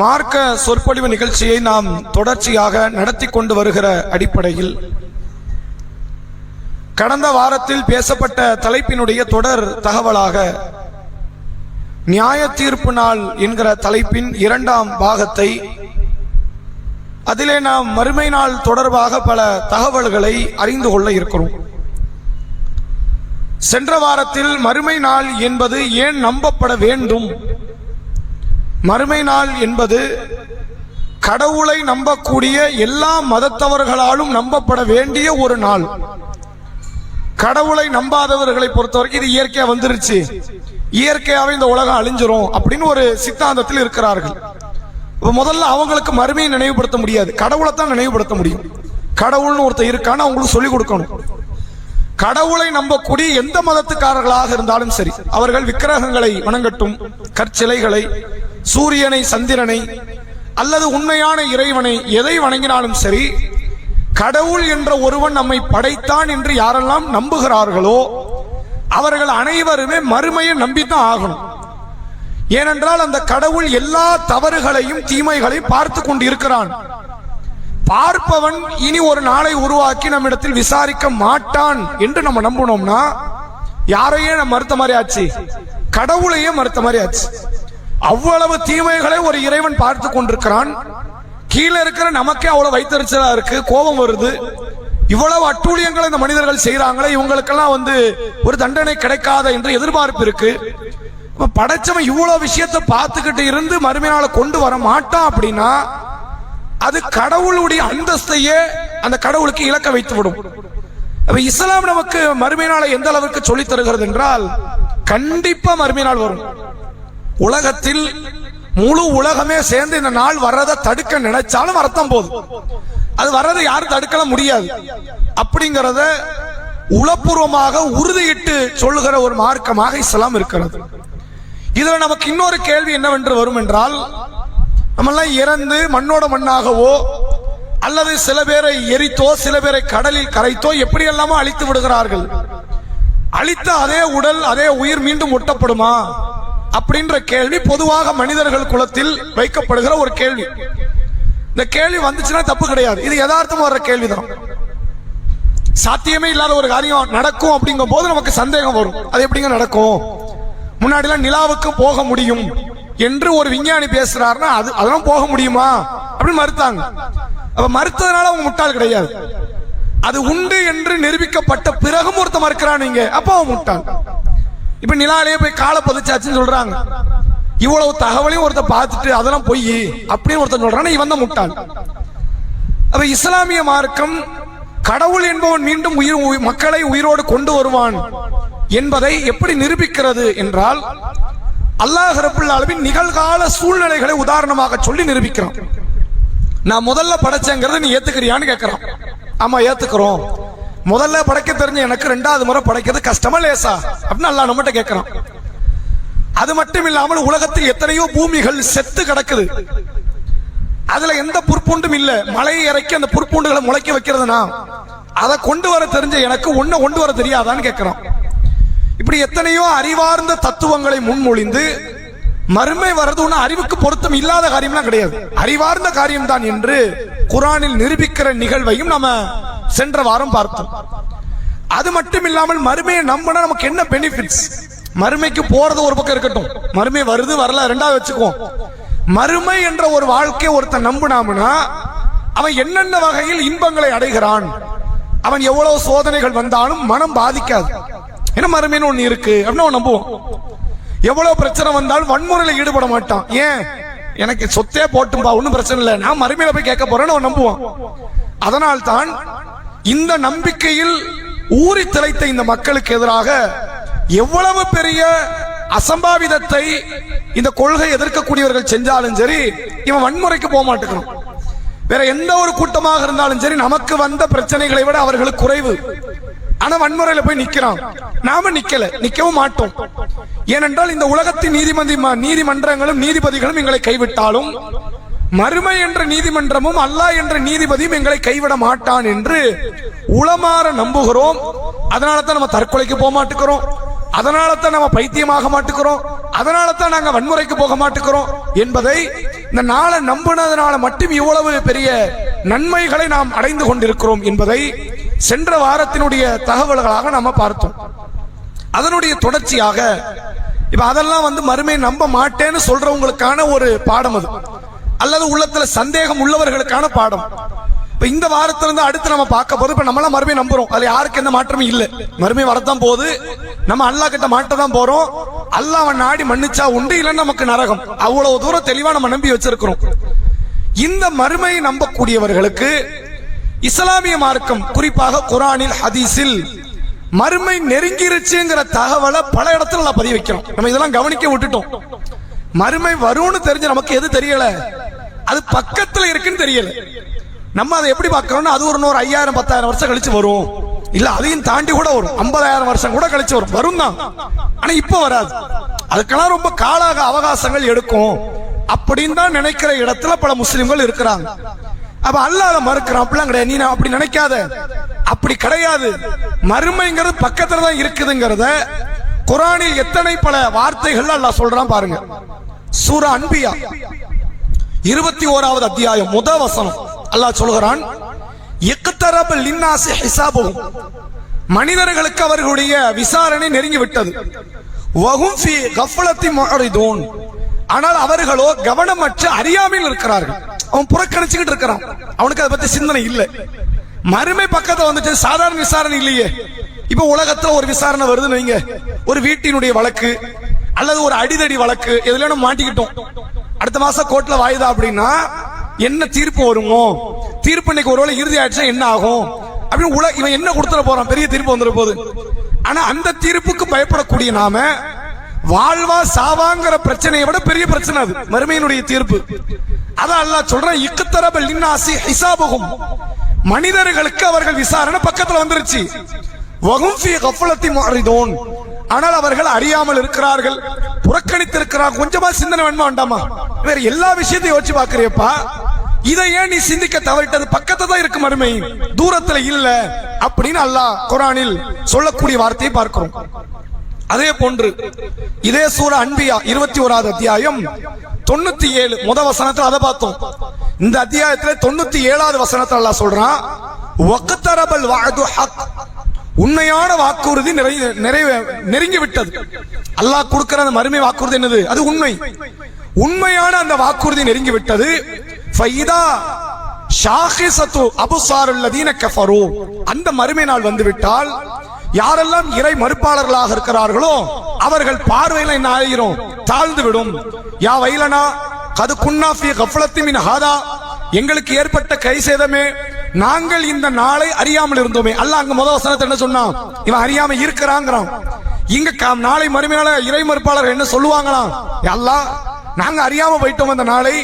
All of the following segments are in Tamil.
மார்க்க சொற்பொழிவு நிகழ்ச்சியை நாம் தொடர்ச்சியாக நடத்தி கொண்டு வருகிற அடிப்படையில் கடந்த வாரத்தில் பேசப்பட்ட தலைப்பினுடைய தொடர் தகவலாக நியாய தீர்ப்பு நாள் என்கிற தலைப்பின் இரண்டாம் பாகத்தை, அதிலே நாம் மறுமை நாள் தொடர்பாக பல தகவல்களை அறிந்து கொள்ள இருக்கிறோம். சென்ற வாரத்தில் மறுமை நாள் என்பது ஏன் நம்பப்பட வேண்டும், மறுமை நாள் என்பது கடவுளை நம்பக்கூடிய எல்லா மதத்தவர்களாலும் நம்பப்பட வேண்டிய ஒரு நாள். கடவுளை நம்பாதவர்களை பொறுத்தவரைக்கும் இது இயற்கையா வந்துருச்சு, இயற்கையாவே இந்த உலகம் அழிஞ்சிரும் அப்படின்னு ஒரு சித்தாந்தத்தில் இருக்கிறார்கள். முதல்ல அவங்களுக்கு மறுமையை நினைவுபடுத்த முடியாது, கடவுளை தான் நினைவுபடுத்த முடியும். கடவுள்னு ஒருத்தர் இருக்கான்னு அவங்களுக்கு சொல்லிக் கொடுக்கணும். கடவுளை நம்பக்கூடிய எந்த மதத்துக்காரர்களாக இருந்தாலும் சரி, அவர்கள் விக்கிரகங்களை வணங்கட்டும், கற்சிலைகளை, சூரியனை, சந்திரனை அல்லது உண்மையான இறைவனை எதை வணங்கினாலும் சரி, கடவுள் என்ற ஒருவன் நம்மை படைத்தான் என்று யாரெல்லாம் நம்புகிறார்களோ அவர்கள் அனைவருமே மறுமையை நம்பித்தான் ஆகணும். ஏனென்றால் அந்த கடவுள் எல்லா தவறுகளையும் தீமைகளையும் பார்த்து கொண்டு இருக்கிறான். பார்ப்பவன் இனி ஒரு நாளை உருவாக்கி நம்மிடத்தில் விசாரிக்க மாட்டான் என்று நம்ம நம்பணும்னா யாரையே நம்ம மறுத்த மாதிரி ஆச்சு, கடவுளையே மறுத்த மாதிரி ஆச்சு. அவ்வளவு தீமைகளை ஒரு இறைவன் பார்த்து கொண்டிருக்கிறான். கீழே இருக்கிற நமக்கே அவ்வளவு வைத்தறிச்சலா இருக்கு, கோபம் வருது. இவ்வளவு அட்டூழியங்களை இந்த மனிதர்கள் செய்யறாங்களே, இவங்களுக்கெல்லாம் ஒரு தண்டனை கிடைக்காத என்று எதிர்பார்ப்பு இருக்கு. படைச்சவன் இவ்வளவு விஷயத்தை பார்த்துக்கிட்டு இருந்து மறுமையால கொண்டு வர மாட்டான் அப்படின்னா அது கடவுளுடைய அந்தஸ்தையே அந்த கடவுளுக்கு இலக்க வைத்து விடும். இஸ்லாம் நமக்கு மறுமை நாளை எந்த அளவுக்கு சொல்லித் தருகிறது என்றால், கண்டிப்பா மறுமை நாள் வரும். உலகத்தில் முழு உலகமே சேர்ந்து இந்த நாள் வர்றதை தடுக்க நினைச்சாலும் அர்த்தம் போதும், அது வர்றதை யாரும் தடுக்க முடியாது. அப்படிங்கறத உளப்பூர்வமாக உறுதியிட்டு சொல்லுகிற ஒரு மார்க்கமாக இஸ்லாம் இருக்கிறது. இதுல நமக்கு இன்னொரு கேள்வி என்னவென்று வரும் என்றால், நம்மெல்லாம் இறந்து மண்ணோட மண்ணாகவோ அல்லது சில பேரை எரித்தோ சில பேரை கடலில் கரைத்தோ எப்படி எல்லாமோ அழித்து விடுகிறார்கள். அழித்த அதே உடல் அதே உயிர் மீண்டும் ஒட்டப்படுமா அப்படின்ற கேள்வி பொதுவாக மனிதர்கள் குலத்தில் வைக்கப்படுகிற ஒரு கேள்வி. இந்த கேள்வி வந்துச்சுன்னா தப்பு கிடையாது, இது யதார்த்தமா வர்ற கேள்விதான். சாத்தியமே இல்லாத ஒரு காரியம் நடக்கும் அப்படிங்கும் போது நமக்கு சந்தேகம் வரும், அது எப்படிங்க நடக்கும், முன்னாடிலாம் நிலாவுக்கு போக முடியும் என்று ஒரு விஞ்ஞானி பேசுறாருன்னா அதெல்லாம் போக முடியுமா அப்படின்னு மறுத்தாங்க. அப்ப மறுத்ததுனால அவங்க முட்டாள் கிடையாது, அது உண்டு என்று நிரூபிக்கப்பட்ட பிறகும் ஒருத்த மறுக்கிறான், அப்ப அவன் முட்டாள். இப்ப நிலாலேயே போய் காலை பதிச்சாச்சுன்னு சொல்றாங்க, இவ்வளவு தகவலையும் ஒருத்த பார்த்துட்டு அதெல்லாம் பொய் அப்படின்னு ஒருத்தன் சொல்றான், இவன் தான் முட்டாள். அப்ப இஸ்லாமிய மார்க்கம் கடவுள் என்பவன் மீண்டும் மக்களை உயிரோடு கொண்டு வருவான் என்பதை எப்படி நிரூபிக்கிறது என்றால், அல்லாஹ் ரப்பல் ஆலமீன் நிகழ்கால சூழ்நிலைகளை உதாரணமாக சொல்லி நிரூபிக்கிறான். நான் முதல்ல படைச்சேங்கிறத நீ ஏத்துக்கிறியான்னு கேட்கிறான். ஆமா ஏத்துக்கிறோம், முதல்ல படைக்க தெரிஞ்ச எனக்கு ரெண்டாவது முறை படைக்கிறது கஷ்டமா லேசா அப்படின்னு அல்லாஹ் நம்மகிட்ட கேட்கிறான். அது மட்டும் இல்லாமல் உலகத்தில் எத்தனையோ பூமிகள் செத்து கிடக்குது, அதுல எந்த புற்பூண்டும் இல்ல, மலையை இறக்கி அந்த புற்பூண்டுகளை முளைக்க வைக்கிறதுனா அதை கொண்டு வர தெரிஞ்ச எனக்கு ஒன்ன கொண்டு வர தெரியாதான்னு கேட்கிறான். இப்படி எத்தனையோ அறிவார்ந்த தத்துவங்களை முன்மொழிந்து மறுமை வர்றது ஒண்ணு அறிவுக்கு பொருத்தம் இல்லாத காரியம்லாம் கிடையாது, அறிவார்ந்த காரியம் தான் என்று குர்ஆனில் நிரூபிக்கிற நிகழ்வையும் நம்ம சென்ற வாரம் பார்த்தோம். அது மட்டும் இல்லாமல் மறுமையை நம்பினா நமக்கு என்ன பெனிஃபிட்ஸ், மறுமைக்கு போறது ஒரு பக்கம் இருக்கட்டும், மறுமை வருது வரல ரெண்டாவது வச்சுக்குவோம். மறுமை என்ற ஒரு வாழ்க்கை ஒருத்தன் நம்பினாம்னா அவன் என்னென்ன வகையில் இன்பங்களை அடைகிறான், அவன் எவ்வளவு சோதனைகள் வந்தாலும் மனம் பாதிக்காது, ஏன்னா மறுமைன்னு ஒண்ணு இருக்கு அப்படின்னு அவன் நம்புவான். எவ்வளவு பிரச்சனை வந்தாலும் வன்முறையில ஈடுபட மாட்டான், ஏன் எனக்கு சொத்தே போட்டும்பா ஒன்னும் பிரச்சனை இல்லை, நான் மறுமையில போய் கேட்க போறேன்னு அவன் நம்புவான். அதனால்தான் இந்த நம்பிக்கையில் ஊறி திளைத்த இந்த மக்களுக்கு எதிராக எவ்வளவு பெரிய அசம்பாவிதத்தை இந்த கொள்கை எதிர்க்கக்கூடியவர்கள் செஞ்சாலும் சரி, இவன் வன்முறைக்கு போக மாட்டேங்கிறான். வேற எந்த ஒரு கூட்டமாக இருந்தாலும் சரி, நமக்கு வந்த பிரச்சனைகளை விட அவர்களுக்கு குறைவு, ஆனா வன்முறையில போய் நிக்கிறான். நாம நிக்கவும் மாட்டோம். ஏனென்றால் இந்த உலகத்தின் நீதிமன்றங்களும் நீதிபதிகளும் எங்களை கைவிட்டாலும் மறுமை என்ற நீதிமன்றமும் அல்லாஹ் என்ற நீதிபதியும் எங்களை கைவிட மாட்டான் என்று உளமாற நம்புகிறோம். அதனால தான் நம்ம தற்கொலைக்கு போக மாட்டேங்கிறோம், அதனால தான் நம்ம பைத்தியமாக மாட்டுக்கிறோம், அதனால தான் நாங்க வன்முறைக்கு போக மாட்டுக்கிறோம் என்பதை இந்த நாளை நம்பினதுனால மட்டும் இவ்வளவு பெரிய நன்மைகளை நாம் அடைந்து கொண்டிருக்கிறோம் என்பதை சென்ற வாரத்தினுடைய தகவல்களாக நாம பார்த்தோம். அதனுடைய தொடர்ச்சியாக இப்ப அதெல்லாம் மறுமை நம்ப மாட்டேன்னு சொல்றவங்களுக்கான ஒரு பாடம் அது, அல்லது உள்ளத்துல சந்தேகம் உள்ளவர்களுக்கான பாடம். இப்ப இந்த வாரத்திலிருந்து அடுத்து நம்ம பார்க்க போது, இப்ப நம்மளாம் மறுமை நம்புறோம், அதுல யாருக்கு எந்த மாற்றமும் இல்லை. மறுமை வரத்தான் போது, நம்ம அல்லாஹ் கிட்ட மாட்டதான் போறோம். அல்லாஹ் அவன் நாடி மன்னிச்சா உண்டு, இல்லைன்னு நமக்கு நரகம். அவ்வளவு தூரம் தெளிவா நம்ம நம்பி வச்சிருக்கிறோம். இந்த மறுமையை நம்பக்கூடியவர்களுக்கு இஸ்லாமிய மார்க்கம், குறிப்பாக குர்ஆனில் ஹதீஸில் மறுமை நெருங்கிருச்சுங்கிற தகவலை பல இடத்துல பதிவு வைக்கிறோம். நம்ம இதெல்லாம் கவனிக்க விட்டுட்டோம். மறுமை வரும்னு தெரிஞ்சு நமக்கு எது தெரியல, அது பக்கத்துல இருக்குன்னு தெரியல. நம்ம அதை எப்படி பார்க்கிறோம்னா, அது ஒரு 5000 10,000 வருஷம் கழிச்சு வரும், இல்ல அதையும் தாண்டி கூட வரும், 50,000 வருஷம் கூட கழிச்சு வரும் தான். ஆனா இப்ப வராது, அதுக்கெல்லாம் ரொம்ப கால அவகாசங்கள் எடுக்கும் அப்படின்னு தான் நினைக்கிற இடத்துல பல முஸ்லிம்கள் இருக்கிறாங்க. அப்ப அல்லாஹ் மறுக்கிறான். அப்படிலாம் கிடையாது, நீ அப்படி நினைக்காத, அப்படி கிடையாது. மறுமைங்கிறது பக்கத்துல தான் இருக்குதுங்கிறத குர்ஆனில் எத்தனை பல வார்த்தைகள் அல்லாஹ் சொல்றான் பாருங்க. சூரா அன்பியா 21வது அத்தியாயம் முதல் வசனம் அல்லாஹ் சொல்கிறான், இக்தரப லின்னாஸி ஹிசாபுஹும், மனிதர்களுக்கு அவர்களுடைய விசாரணை நெருங்கி விட்டது. வஹும் ஃபீ கஃபலத்தி முஅரிதூன், ஆனால் அவர்களோ கவனமற்ற அறியாமையில் இருக்கிறார்கள். அவன் புறக்கணிச்சுக்கிட்டு இருக்கிறான், அவனுக்கு அதை பத்தி சிந்தனை இல்லை. மறுமை பக்கத்துல வந்துட்டு சாதாரண விசாரணை இல்லையே. இப்ப உலகத்துல ஒரு விசாரணை வருதுன்னு வைங்க, ஒரு வீட்டினுடைய வழக்கு அல்லது ஒரு அடிதடி வழக்கு, எதுல நம்ம மாட்டிக்கிட்டோம், அடுத்த மாசம் கோர்ட்ல வாயுதா அப்படின்னா என்ன தீர்ப்பு வருமோ, தீர்ப்பு இன்னைக்கு ஒருவேளை இறுதி ஆயிடுச்சா என்ன ஆகும் அப்படின்னு இவன் என்ன கொடுத்துட போறான், பெரிய தீர்ப்பு வந்துட போகுது. ஆனா அந்த தீர்ப்புக்கு பயப்படக்கூடிய நாம வாழ்வா சாவாங்கிற பிரச்சனையை விட பெரிய பிரச்சனை அது மறுமையினுடைய தீர்ப்பு. அதான் அல்லாஹ் சொல்றான், இக்தரப லின்னாஸி ஹிசாபுஹும், மனிதர்களுக்கு அவர்கள் விசாரணை பக்கத்துல வந்துருச்சு. வஹும் ஃபீ கஃபலத்தி முஅரிதூன், ஆனால் அவர்கள் அறியாமல் இருக்கிறார்கள், புறக்கணித்திருக்கிறார்கள். கொஞ்சமா சிந்தனை வேணுமா வேண்டாமா? வேற எல்லா விஷயத்தையும் யோசிச்சு பாக்குறியப்பா, இதை ஏன் நீ சிந்திக்க தவறிட்டது? பக்கத்துல தான் இருக்கு மறுமை, தூரத்துல இல்ல அப்படின்னு அல்லாஹ் குர்ஆனில் சொல்லக்கூடிய வார்த்தையை பார்க்கிறோம். அதே போன்று இதே சூரா அன்பியா 21வது அத்தியாயம் 97 முதல் வசனத்துல அதை பார்த்தோம். இந்த அத்தியாயத்துல 97வது வசனத்துல அல்லாஹ் சொல்றான், வக்தரபல் வஅது ஹக், உண்மையான வாக்குறுதி நெருங்கி விட்டது. அல்லாஹ் கொடுக்கிற அந்த மறுமை வாக்குறுதி என்னது? அது உண்மை. உண்மையான அந்த வாக்குறுதி நெருங்கி விட்டது. ஃபைதா ஷாகிஸத்து அபுசாருல் லதீன கஃபரு, அந்த மறுமை நாள் வந்து விட்டால் யாரெல்லாம் இறை மறுப்பாளர்களாக இருக்கிறார்களோ அவர்கள் பார்வையில என்ன ஆகிரும்? தாழ்ந்து விடும். யா வைலனா கது குன்னா ஃபீ கஃபலத்தி மின் ஹாதா, எங்களுக்கு ஏற்பட்ட கை சேதமே, நாங்கள் இந்த நாளை அறியாமல் இருந்தோமே. அல்லாஹ் அங்க முதல் வசனத்தை என்ன சொன்னான்? இவன் அறியாம இருக்கிறாங்கிறான். இங்க நாளை மறுமையால இறை மறுப்பாளர்கள் என்ன சொல்லுவாங்களாம்? அல்லாஹ் நாங்க அறியாம போயிட்டோம் அந்த நாளை.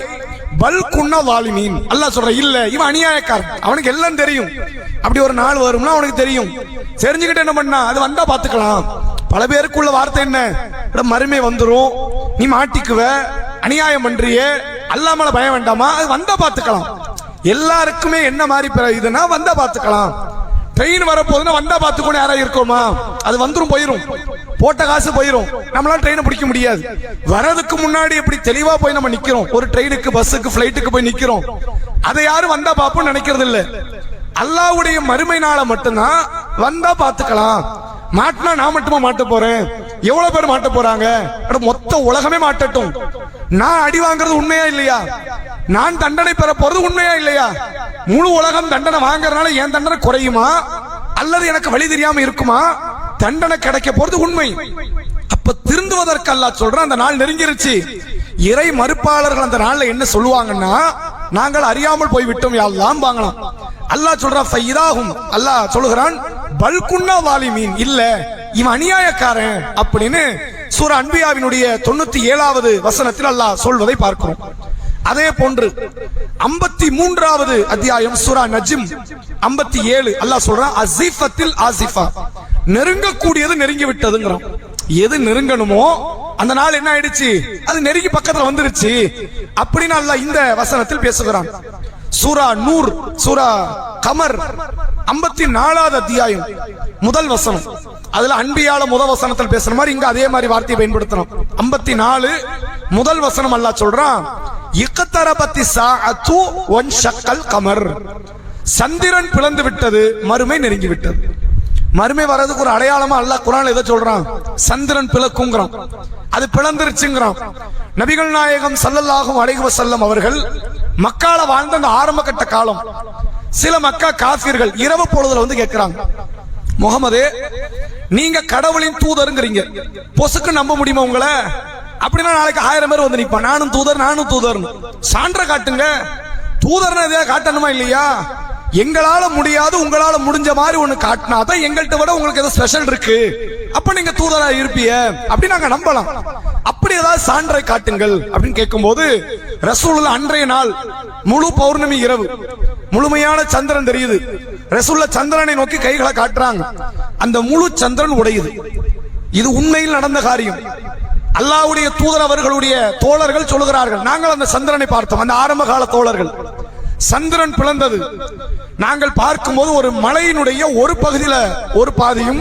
பல் குன்னா வாலிமீன், அல்லாஹ் சொல்ற இல்ல, இவன் அநியாயக்காரன், அவனுக்கு எல்லாம் தெரியும். அப்படி ஒரு நாள் வரும்னா அவனுக்கு தெரியும். தெரிஞ்சுக்கிட்டு என்ன பண்ணா, அது வந்தா பாத்துக்கலாம். பல பேருக்குள்ள வார்த்தை என்ன? மறுமை வந்துரும், நீ மாட்டிக்குவ, அநியாயம் பண்றியே, அல்லாஹ் மேல பயம் வேண்டாமா, அது வந்தா பாத்துக்கலாம். எல்லாருக்குமே என்ன மாதிரி இதுனா வந்தா பாத்துக்கலாம். ட்ரெயின் வரப்போதுன்னா வந்தா பாத்துக்கணும் யாரா இருக்கோமா, அது வந்துரும் போயிரும், போட்ட காசு போயிரும், நம்மளால ட்ரெயினை பிடிக்க முடியாது. வரதுக்கு முன்னாடி எப்படி தெளிவா போய் நம்ம நிக்கிறோம், ஒரு ட்ரெயினுக்கு பஸ்ஸுக்கு பிளைட்டுக்கு போய் நிக்கிறோம், அதை யாரும் வந்தா பாப்போம் நினைக்கிறது இல்ல. அல்லாஹ்வுடைய மறுமை நாளை மட்டும்தான் வந்தா பாத்துக்கலாம். மாட்டினா நான் மட்டுமா மாட்ட போறேன், எவ்வளவு பேர் மாட்ட போறாங்க? மொத்த உலகமே மாட்டட்டும். நான் அடி வாங்குறது உண்மையா இல்லையா? நான் தண்டனை பெற போறது உண்மையா இல்லையா? முழு உலகம் தண்டனை வாங்கறதுனால என் தண்டனை குறையுமா அல்லது எனக்கு வழி தெரியாம இருக்குமா? தண்டனை கிடைக்க போறது உண்மை. அப்ப திருந்துவதற்கு அல்லாஹ் சொல்றான், அந்த நாள் நெருங்கிருச்சு. இறை மறுப்பாளர்கள் அந்த நாள்ல என்ன சொல்லுவாங்கன்னா, நாங்கள் அறியாமல் போய்விட்டோம் யா அல்லாஹ் வாங்கலாம். அல்லாஹ் சொல்றான் ஃபைதாஹும், அல்லாஹ் சொல்கிறான் பல் குன்னா வாலிமீன், இல்ல இவன் அநியாயக்காரன் அப்படின்னு சூரா அன்பியாவினுடைய 97வது வசனத்தில் அல்லாஹ் சொல்வதை பார்க்கிறோம். அதே போன்று 53வது அத்தியாயம் சூரா நஜ்ம் 57 அல்லாஹ் சொல்றான் அஸிஃபத்தில் ஆசிஃபா, நெருங்கக்கூடியது நெருங்கி விட்டதுங்கிறான். எது நெருங்கணுமோ அந்த நாள் என்ன ஆயிடுச்சு, அது நெருங்கி பக்கத்துல வந்துருச்சு அப்படின்னு அல்லாஹ் இந்த வசனத்தில் பேசுகிறான். சூரா நூர், சூரா கமர் 54வது அத்தியாயம் முதல் வசனம், அதுல அன்பியால முதல் வசனத்தில் பேசுற மாதிரி இங்க அதே மாதிரி வார்த்தையை பயன்படுத்தணும். 54 முதல் வசனம் அல்லாஹ் சொல்றான், இக்தரபத்தி ஸாஅத்து வன்ஷக்கல் கமர். சந்திரன் பிளந்து விட்டது, மறுமை நெருங்கி விட்டது. மறுமை வர்றதுக்கு ஒரு அடையாளமா அல்லாஹ் குர்ஆன்ல எதை சொல்றான்? சந்திரன் பிளக்குங்கிறான், அது பிளந்துருச்சுங்கிறான். நபிகள் நாயகம் ஸல்லல்லாஹு அலைஹி வஸல்லம் அவர்கள் மக்கால வாழ்ந்த அந்த ஆரம்ப கட்ட காலம், சில மக்கா காஃபிர்கள் இரவு பொழுதுல வந்து கேட்கிறாங்க, முகமதே நீங்க கடவுளின் தூதருங்கிறீங்க, பொசுக்கு நம்ப முடியுமா உங்களை? அப்படின்னா நாளைக்கு 1000 பேர் வந்து நிப்பான், நானும் தூதர் நானும் தூதர், சான்ற காட்டுங்க. தூதர்னா எதையா காட்டணுமா இல்லையா? எங்களால முடியாது, உங்களால முடிஞ்ச மாதிரி ஒண்ணு காட்டினாதான் எங்கள்கிட்ட விட உங்களுக்கு ஏதோ ஸ்பெஷல் இருக்கு, அப்ப நீங்க தூதரா இருப்பிய அப்படி நாங்க நம்பலாம். அப்படி ஏதாவது சான்றை காட்டுங்கள் அப்படின்னு கேட்கும்போது, ரசூலுல்லாஹ் அன்றைய நாள் முழு பௌர்ணமி இரவு, முழுமையான சந்திரன் தெரியுது. ரசூலுல்லாஹ் சந்திரனை நோக்கி கைகளை காட்டுறாங்க, அந்த முழு சந்திரன் உடையுது. இது உண்மையில் நடந்த காரியம். அல்லாஹ்வுடைய தூதர் அவர்களுடைய தோழர்கள் சொல்லுகிறார்கள், நாங்கள் அந்த சந்திரனை பார்த்தோம், அந்த ஆரம்ப கால தோழர்கள். சந்திரன் பிளந்தது. நாங்கள் பார்க்கும்போது ஒரு மலையினுடைய ஒரு பகுதியில ஒரு பாதியும்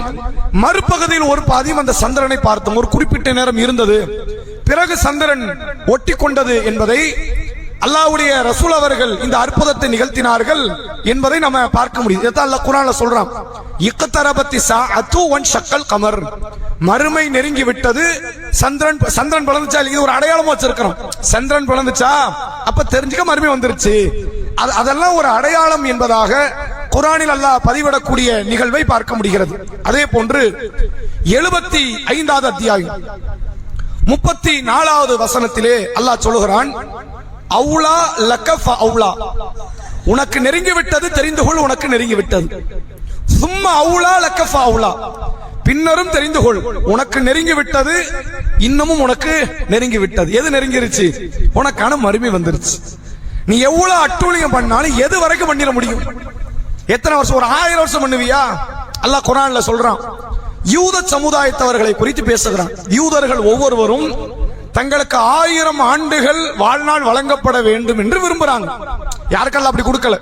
மறுபகுதியில் ஒரு பாதியும் அந்த சந்திரனை பார்த்தோம். ஒரு குறிப்பிட்ட நேரம் இருந்தது, பிறகு சந்திரன் ஒட்டி கொண்டது என்பதை அல்லாஹ்வுடைய ரசூல் அவர்கள் இந்த அற்புதத்தை நிகழ்த்தினார்கள் என்பதை நம்ம பார்க்க முடியும். இதை அல்லாஹ் குர்ஆன்ல சொல்றான், இக்தரபத்தி ஸாஅத்து வன்ஷக்கல் கமர். மறுமை நெருங்கி விட்டது, சந்திரன் பிளந்துச்சா? இது ஒரு அடையாளமா வச்சிருக்கிறோம். சந்திரன் பிளந்துச்சா அப்ப தெரிஞ்சுக்க மறுமை வந்துருச்சு. அதெல்லாம் ஒரு அடையாளம் என்பதாக குர்ஆனில் அல்லாஹ் பதிவிடக்கூடிய நிகழ்வை பார்க்க முடிகிறது. அதே போன்று 75வது அத்தியாயம் 34வது வசனத்திலே அல்லாஹ் சொல்லுகிறான், அவுலா லக ஃபஅவுலா, உனக்கு நெருங்கி விட்டது தெரிந்து கொள், உனக்கு நெருங்கி விட்டது. சும்மா அவுலா லக ஃபஅவுலா, பின்னரும் தெரிந்து கொள், உனக்கு நெருங்கி விட்டது, இன்னமும் உனக்கு நெருங்கி விட்டது. எது நெருங்கிருச்சு? உனக்கான மறுமை வந்துருச்சு. நீ எவ்வளவு அட்டூழியம் பண்ணாலும் எது வரைக்கும் பண்ணிட முடியும்? எத்தனை வருஷம்? ஒரு 1000 வருஷம் பண்ணுவியா? அல்லாஹ் குர்ஆன்ல சொல்றான். யூத சமுதாயத்தவர்களை குறித்து பேசுகிறான். யூதர்கள் ஒவ்வொருவரும் தங்களுக்கு 1000 ஆண்டுகள் வாழ்நாள் வழங்கப்பட வேண்டும் என்று விரும்புறாங்க. யாருக்கெல்லாம் அப்படி கொடுக்கல.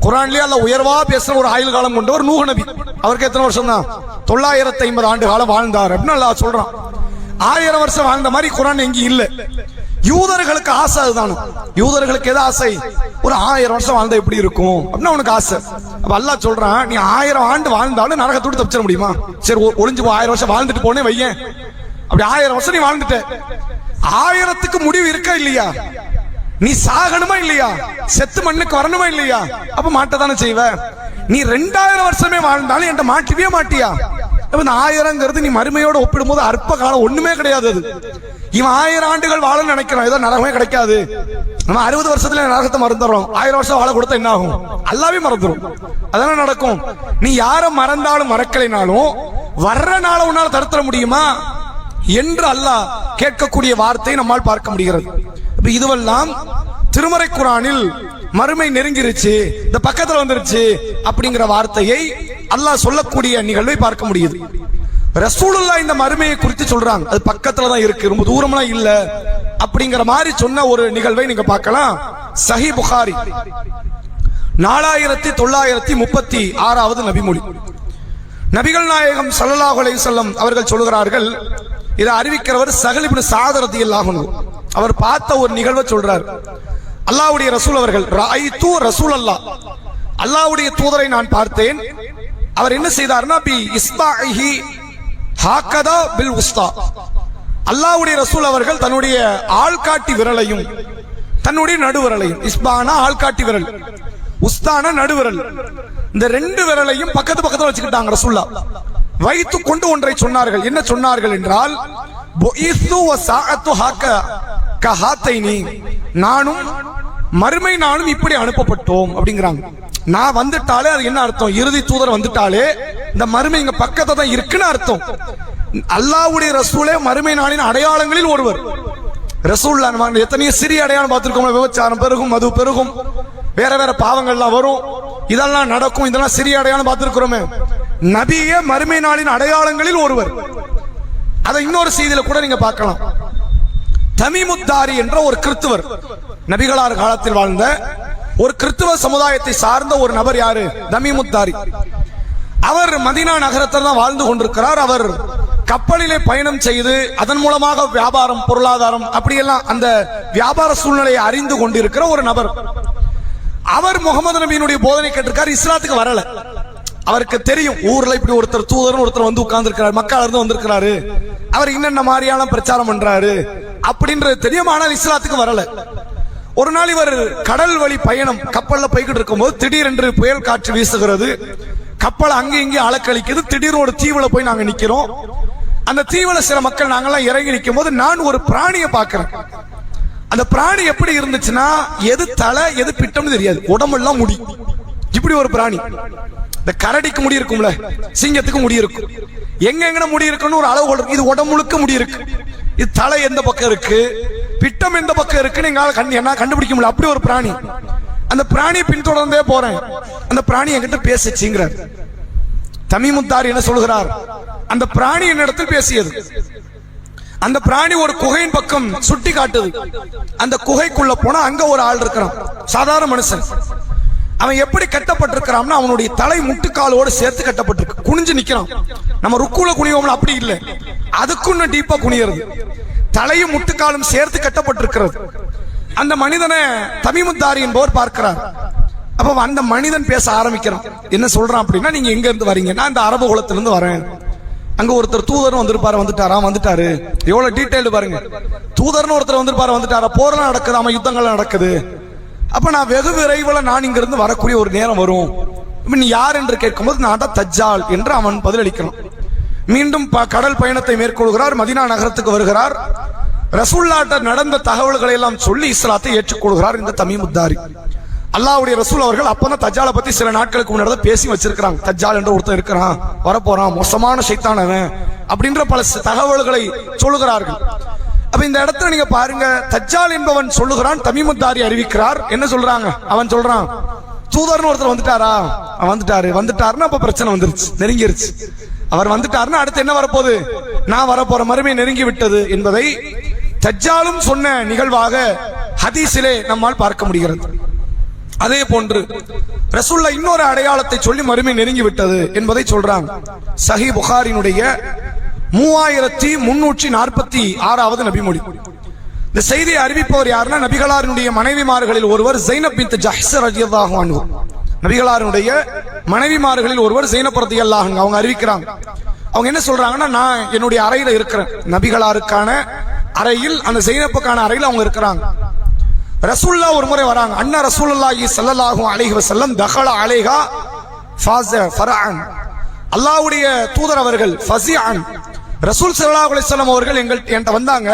குர்ஆன்லயே அல்லாஹ் உயர்வா பேசுற ஒரு ஆயுள் காலம் கொண்டவர் நூஹ் நபி. அவருக்கு எத்தனை வருஷம் தான்? 950 ஆண்டு காலம் வாழ்ந்தார் அப்படின்னு அல்லாஹ் சொல்றான். 1000 வருஷம் வாழ்ந்த மாதிரி குர்ஆன் எங்கேயும் இல்ல. யூதர்களுக்கு ஆசை அதுதானே. யூதர்களுக்கு எது ஆசை? ஒரு 1000 வருஷம் வாழ்ந்தா எப்படி இருக்கும் அப்படின்னு அவனுக்கு ஆசை. அப்ப அல்லாஹ் சொல்றான், நீ 1000 ஆண்டு வாழ்ந்தாலும் நரகத்தோடு தப்பிச்சிட முடியுமா? சரி ஒளிஞ்சு போ, 1000 வருஷம் வாழ்ந்துட்டு போனே வையேன். அப்படி 1000 வருஷம் நீ வாழ்ந்துட்ட, 1000த்துக்கு முடிவு இருக்கா இல்லையா? நீ சாகணுமா இல்லையா? செத்து மண்ணுக்கு வரணுமா இல்லையா? அப்ப மாட்டதானே செய்வ. நீ 2000 வருஷமே வாழ்ந்தாலும் என்கிட்ட மாட்டவே மாட்டியா? அப்ப இந்த 1000ங்கிறது நீ மறுமையோட ஒப்பிடும்போது அற்ப காலம், ஒண்ணுமே கிடையாது. அது இவன் 1000 ஆண்டுகள் வாழ நினைக்கிறான், ஏதோ நரகமே கிடைக்காது. நம்ம 60 வருஷத்துல நரகத்தை மறந்துடுறோம். 1000 வருஷம் வாழ கொடுத்தா என்ன ஆகும்? அல்லாவே மறந்துடும். அதான நடக்கும். நீ யார மறந்தாலும் மறக்கலைனாலும் வர்ற நாள உன்னால தடுத்துட முடியுமா என்று அல்லாஹ் கேட்கக்கூடிய வார்த்தை நம்மால் பார்க்க முடிகிறது. இதுவெல்லாம் திருமறை குர்ஆனில் மறுமை நெருங்கிருச்சு, இந்த பக்கத்துல வந்துருச்சு அப்படிங்கிற வார்த்தையை அல்லாஹ் சொல்லக்கூடிய நிகழ்வை பார்க்க முடியுது. ரசூலுல்லாஹ் இந்த மறுமையை குறித்து சொல்றாங்க, அது பக்கத்துல தான் இருக்கு, ரொம்ப தூரம்லாம் இல்ல அப்படிங்கிற மாதிரி சொன்ன ஒரு நிகழ்வை நீங்க பார்க்கலாம். சஹீஹ் புகாரி 4936வது நபிமொழி. நபிகள் நாயகம் ஸல்லல்லாஹு அலைஹி வஸல்லம் அவர்கள் சொல்கிறார்கள், இதை அறிவிக்கிறவர் ஸஹல் இப்னு ஸஅத் ரலியல்லாஹு அன்ஹு. அவர் பார்த்த ஒரு நிகழ்வை சொல்றார். அல்லாஹ்வுடைய ரசூல் அவர்கள், ரஅய்து ரசூலல்லாஹ், அல்லாஹ்வுடைய தூதரை நான் பார்த்தேன். அவர் என்ன செய்தார்னா, பி இஸ்பாஹி ஹாகதா பில் உஸ்தா, அல்லாஹ்வுடைய ரசூல் அவர்கள் தன்னுடைய ஆள்காட்டி விரலையும் தன்னுடைய நடுவிரலையும், இஸ்பானா ஆள்காட்டி விரல், உஸ்தானா நடுவிரல், இந்த 2 விரலையும் பக்கத்து பக்கத்துல வச்சுக்கிட்டாங்க ரசூலுல்லாஹ். வைத்துக் கொண்டு ஒன்றை சொன்னார்கள். என்ன சொன்னார்கள் என்றால், புஇஸ்து வ ஸாஅத்து கஹாத்தைனி, நானும் மறுமை நானும் இப்படி அனுப்பப்பட்டோம் அப்படிங்கிறாங்க. நான் வந்துட்டாலே அது என்ன அர்த்தம்? இறுதி தூதர் வந்துட்டாலே இந்த மறுமை இங்க பக்கத்துல தான் இருக்குன்னு அர்த்தம். அல்லாஹ்வுடைய ரசூலே மறுமை நாளின் அடையாளங்களில் ஒருவர். ரசூலுல்லாஹ் நம்ம எத்தனையோ சிறிய அடையாளம் பார்த்திருக்கோம். விபச்சாரம் பெருகும், மது பெருகும், வேற வேற பாவங்கள்லாம் வரும், இதெல்லாம் நடக்கும், இதெல்லாம் சிறிய அடையாளம் பார்த்திருக்கிறோமே. நபியே மறுமை நாளின் அடையாளங்களில் ஒருவர். அதை இன்னொரு செய்தியில கூட நீங்க பார்க்கலாம். தமீமுத்தாரி என்ற ஒரு கிறிஸ்துவர், நபிகளார் காலத்தில் வாழ்ந்த ஒரு கிறிஸ்துவ சமுதாயத்தை சார்ந்த ஒரு நபர். யாரு? தமீமுத்தாரி. அவர் மதீனா நகரத்தில் தான் வாழ்ந்து கொண்டிருக்கிறார். அவர் கப்பலிலே பயணம் செய்து அதன் மூலமாக வியாபாரம் பொருளாதாரம் அப்படியெல்லாம் அந்த வியாபார சூழ்நிலையை அறிந்து கொண்டிருக்கிற ஒரு நபர். அவர் முகமது நபியினுடைய போதனை கேட்டிருக்காரு, இஸ்லாத்துக்கு வரல. அவருக்கு தெரியும் ஊர்ல இப்படி ஒருத்தர் தூதர்னு ஒருத்தர் வந்து உட்கார்ந்து இருக்கிறாரு, மக்கள் இருந்து வந்திருக்கிறாரு, அவர் இன்னென்ன மாதிரியான பிரச்சாரம் பண்றாரு அப்படின்றது தெரியும். ஆனால் இஸ்லாத்துக்கு வரல. ஒரு நாள் இவர் கடல் வழி பயணம் கப்பல்ல போய்கிட்டு இருக்கும்போது திடீரென்று புயல் காற்று வீசுகிறது, கப்பல் அங்கே இங்கே அலக்களிக்குது. திடீர்னு ஒரு தீவுல போய் நாங்க நிக்கிறோம். அந்த தீவுல சில மக்கள் நாங்கெல்லாம் இறங்கி நிற்கும் போது நான் ஒரு பிராணியை பார்க்கிறேன். அந்த பிராணி எப்படி இருந்துச்சுன்னா எது தலை எது பிட்டம்னு தெரியாது, உடம்பெல்லாம் முடி. இப்படி ஒரு பிராணி. இந்த கரடிக்கு முடி இருக்கும்ல, சிங்கத்துக்கு முடி இருக்கும், எங்க முடி இருக்குன்னு ஒரு அளவுகோல் இருக்கு. இது உடம்பு முழுக்க முடி இருக்கு. இது தலை எந்த பக்கம் இருக்கு, பிட்டம் எந்த பக்கம் இருக்குன்னு என்னால கண்டுபிடிக்க முடியல. அப்படி ஒரு பிராணி. அந்த பிராணியை பின்தொடர்ந்தே போறேன். அந்த பிராணி என்கிட்ட பேசிச்சுங்கிறார். தமீமுத்தாரி என்ன சொல்கிறார், அந்த பிராணி என்னிடத்தில் பேசியது. அந்த பிராணி ஒரு குகையின் பக்கம் சுட்டி காட்டுது. அந்த குகைக்குள்ள போனா அங்க ஒரு ஆள் இருக்கிறான், சாதாரண மனுஷன். அவன் எப்படி கட்டப்பட்டிருக்கிறான், அவனுடைய தலை முட்டுக்காலோடு சேர்த்து கட்டப்பட்டிருக்கு, குனிஞ்சு நிக்கிறான். நம்ம ருக்குல குனிவோம்ல, அப்படி இல்லை, அதுக்கும் டீப்பா குனியறது. தலையும் முட்டுக்காலும் சேர்த்து கட்டப்பட்டிருக்கிறது. அந்த மனிதனை தமீமுத்தாரி என்பவர் பார்க்கிறார். அப்ப அந்த மனிதன் பேச ஆரம்பிக்கிறான். என்ன சொல்றான் அப்படின்னா, நீங்க எங்க இருந்து வரீங்க? நான் இந்த அரபு குலத்திலிருந்து வரேன். அங்க ஒருத்தர் தூதரும் வந்துட்டாரு. எவ்வளவு டீடைல் பாருங்க. தூதர்னு ஒருத்தர் வந்துட்டாரா, போரெல்லாம் நடக்குது, ஆமா யுத்தங்கள் நடக்குது. அப்ப நான் வெகு விரைவில் நான் இங்க இருந்து வரக்கூடிய ஒரு நேரம் வரும். நீ யார் என்று கேட்கும்போது நான் தான் தஜ்ஜால் என்று அவன் பதிலளிக்கிறான். மீண்டும் கடல் பயணத்தை மேற்கொள்கிறார், மதீனா நகரத்துக்கு வருகிறார். ரசூலுல்லாஹ்ட்ட நடந்த தகவல்களை எல்லாம் சொல்லி இஸ்லாத்தை ஏற்றுக்கொள்கிறார் இந்த தமீமுத்தாரி. அல்லாஹ்வுடைய ரசூல் அவர்கள் அப்பதான் தஜ்ஜாலை பத்தி சில நாட்களுக்கு முன்னாடி பேசி வச்சிருக்காங்க. தஜ்ஜால் என்ற ஒருத்தர் இருக்கிறான், வரப்போறான், மோசமான சைத்தான் அவன் அப்படின்ற பல தகவல்களை சொல்லுகிறார்கள். அப்ப இந்த இடத்துல நீங்க பாருங்க, தஜ்ஜால் என்பவன் சொல்லுகிறான், தமீமுத்தாரி அறிவிக்கிறார். என்ன சொல்றாங்க? அவன் சொல்றான், தூதர்னு ஒருத்தர் வந்துட்டாரா? வந்துட்டாருன்னா அப்ப பிரச்சனை வந்துருச்சு, நெருங்கிருச்சு. அவர் வந்துட்டாருன்னா அடுத்து என்ன வரப்போகுது? நான் வரப்போற மறுமை நெருங்கி விட்டது என்பதை தஜ்ஜாலும் சொன்ன நிகழ்வாக ஹதீஸிலே நம்மால் பார்க்க முடிகிறது. அதே போன்று ரசூலுல்லாஹ் இன்னொரு அடையாளத்தை சொல்லி மறுமை நெருங்கி விட்டது என்பதை சொல்றாங்க. சஹீஹ் புகாரினுடைய 3346வது நபிமொழி. இந்த செய்தியை அறிவிப்பவர் யாருன்னா, நபிகளாரினுடைய மனைவிமார்களில் ஒருவர் ஸைனப் பின்த் ஜஹ்ஷ் ரலியல்லாஹு அன்ஹு. நபிகளாரினுடைய மனைவிமார்களில் ஒருவர் ஸைனப் ரலியல்லாஹு அன்ஹா. அவங்க அறிவிக்கிறாங்க. அவங்க என்ன சொல்றாங்கன்னா, நான் என்னுடைய அறையில இருக்கிறேன். நபிகளாருக்கான அறையில், அந்த ஸைனப்புக்கான அறையில் அவங்க இருக்கிறாங்க. ரசூலுல்லாஹ் ஒரு முறை வராங்க. அன்ன ரசூலுல்லாஹி ஸல்லல்லாஹு அலைஹி வஸல்லம் தகல அலைஹா ஃபரஅன். அல்லாஹ்வுடைய தூதர் அவர்கள் ஃபஸிஅன், ரசூல் ஸல்லல்லாஹு அலைஹி வஸல்லம் அவர்கள் என்கிட்ட வந்தாங்க.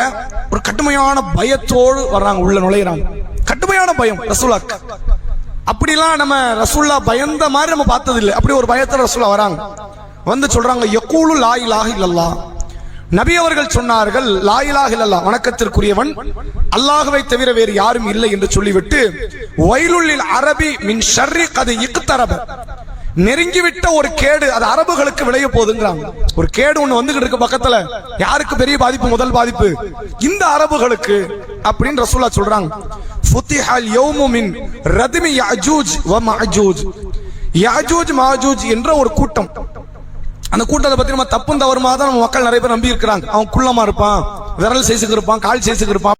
ஒரு கடுமையான பயத்தோடு வர்றாங்க, உள்ள நுழையிறாங்க. கடுமையான பயம் ரசூலுல்லாஹ். அப்படிலாம் நம்ம ரசூலுல்லாஹ் பயந்த மாதிரி நம்ம பார்த்தது இல்லை. அப்படி ஒரு பயத்துல ரசூலுல்லாஹ் வராங்க. வந்து சொல்றாங்க, யகூலு லா இலாஹ இல்லல்லாஹ். நபி அவர்கள் சொன்னார்கள், லா இலாஹ இல்லல்லாஹ், வணக்கத்திற்குரியவன் அல்லாஹ்வை தவிர வேறு யாரும் இல்லை என்று சொல்லிவிட்டு, வைலுல் லில் அரபி மின் ஷர்ரி கத் இக்தரப, நெருங்கிவிட்ட ஒரு கேடு அது அரபுகளுக்கு விளைய போகுதுங்கிறாங்க. ஒரு கேடு ஒண்ணு வந்துகிட்டு இருக்கு பக்கத்துல. யாருக்கு பெரிய பாதிப்பு? முதல் பாதிப்பு இந்த அரபுகளுக்கு அப்படின்னு ரசூலுல்லாஹ் சொல்றாங்க. ஃபுதிஹல் யௌமு மின் ரத்மி யஅஜூஜ் வ மஅஜூஜ். யஅஜூஜ் மஅஜூஜ் என்ற ஒரு கூட்டம். அந்த கூட்டத்தை பத்தி நம்ம தப்பும் தவறுமா தான் நம்ம மக்கள் நிறைய பேர் நம்பி இருக்கிறாங்க. அவன் குள்ளமா இருப்பான், விரல் சைஸுக்கு இருப்பான், கால் சைஸுக்கு இருப்பான்.